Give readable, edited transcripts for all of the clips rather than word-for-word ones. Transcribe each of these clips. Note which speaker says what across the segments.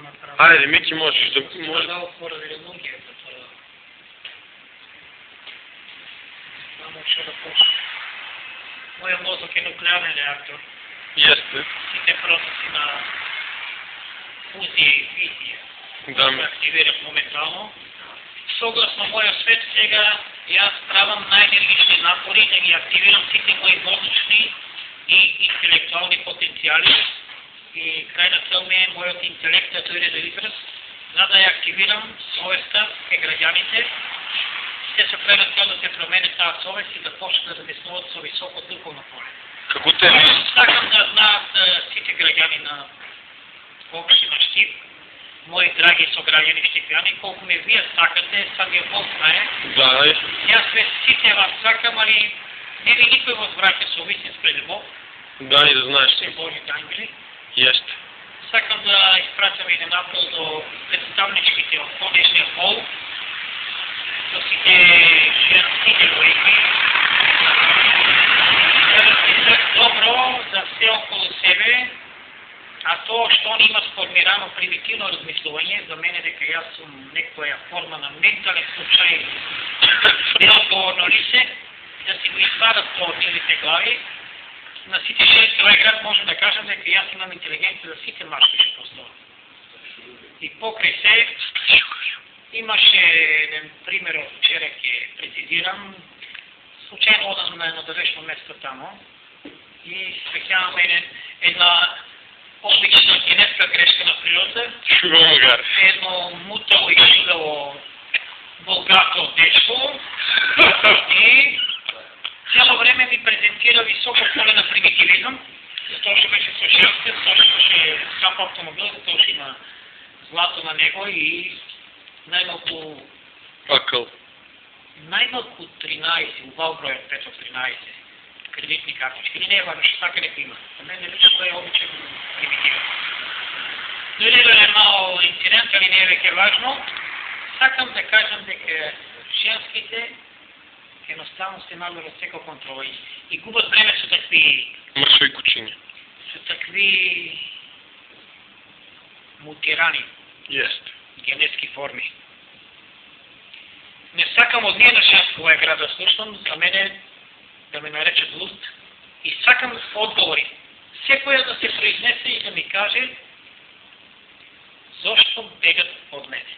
Speaker 1: направя.
Speaker 2: Айде, Мики, можеш да...
Speaker 1: Може да отворя ремонтията. Само ще да почне. Моя мозък е нуклеарен реактор.
Speaker 2: Jeste.
Speaker 1: Всичките процеси на фузия и физия се активират моментално. Съгласно моя свет сега и аз правам най-енергични напори да ги активирам всички мои мозъчни и интелектуални потенциали. И крайна цел ми е моят интелект да дойде до израз, за да я активирам съвестта е гражданите. Те са крайна цел да се променят тази съвест и да почнат да мислят с високо духовно поле.
Speaker 2: Како те ли?
Speaker 1: Сакам да знаят всички граждани на община Щип, мои драги съграждани щипяни, колко ме вие сакате, сам я Бог знае.
Speaker 2: Да,
Speaker 1: И аз всичките вас сакам, али не ви никой възвраща с истинска любов.
Speaker 2: Да, и да знаеш.
Speaker 1: Все Божите ангели.
Speaker 2: Jeste.
Speaker 1: Сакам да изпратям един апел до представничките от по-днешния пол, до всички женски двойки, да размислят добро за все около себе, а то, що ни има сформирано примитивно размислуване, за мен е дека аз съм некоя форма на ментален случай, неотговорно ли се, да си го извадат по отделите глави. На всички женски ovaj град можем да кажем дека аз имам интелигенция за всички машки ще познавам. И покрай се имаше един пример от вчера, ке прецизирам. Случайно одам на едно далечно место тамо и специално една обична генетска грешка на природа. Едно мутало и чудало болгато дечко и цяло време ми презентира високо поле на примитивизъм, защото ще беше съжалствен, защото ще скъп автомобил, защото ще има злато на него и най-малко...
Speaker 2: Акъл.
Speaker 1: Най-малко 13, овал броят 5 от 13 кредитни картички. Не е важно, ще така не има. За мен не лично кой е обичен примитивен. Дори да е мал инцидент, али не е веќе важно, сакам да кажем дека женските едноставно се malo разсека контрола и губят време с такви...
Speaker 2: Мърсови кучини.
Speaker 1: С такви... мутирани.
Speaker 2: Jeste.
Speaker 1: Генетски форми. Не сакам от нијна женска овој град да слушам, за мене да ме наречат луд и сакам одговори. Секоја да се произнесе и да ми каже зашто бегат од мене.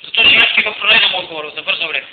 Speaker 1: Затоа че јас ќе го проведам одговорот за брзо време.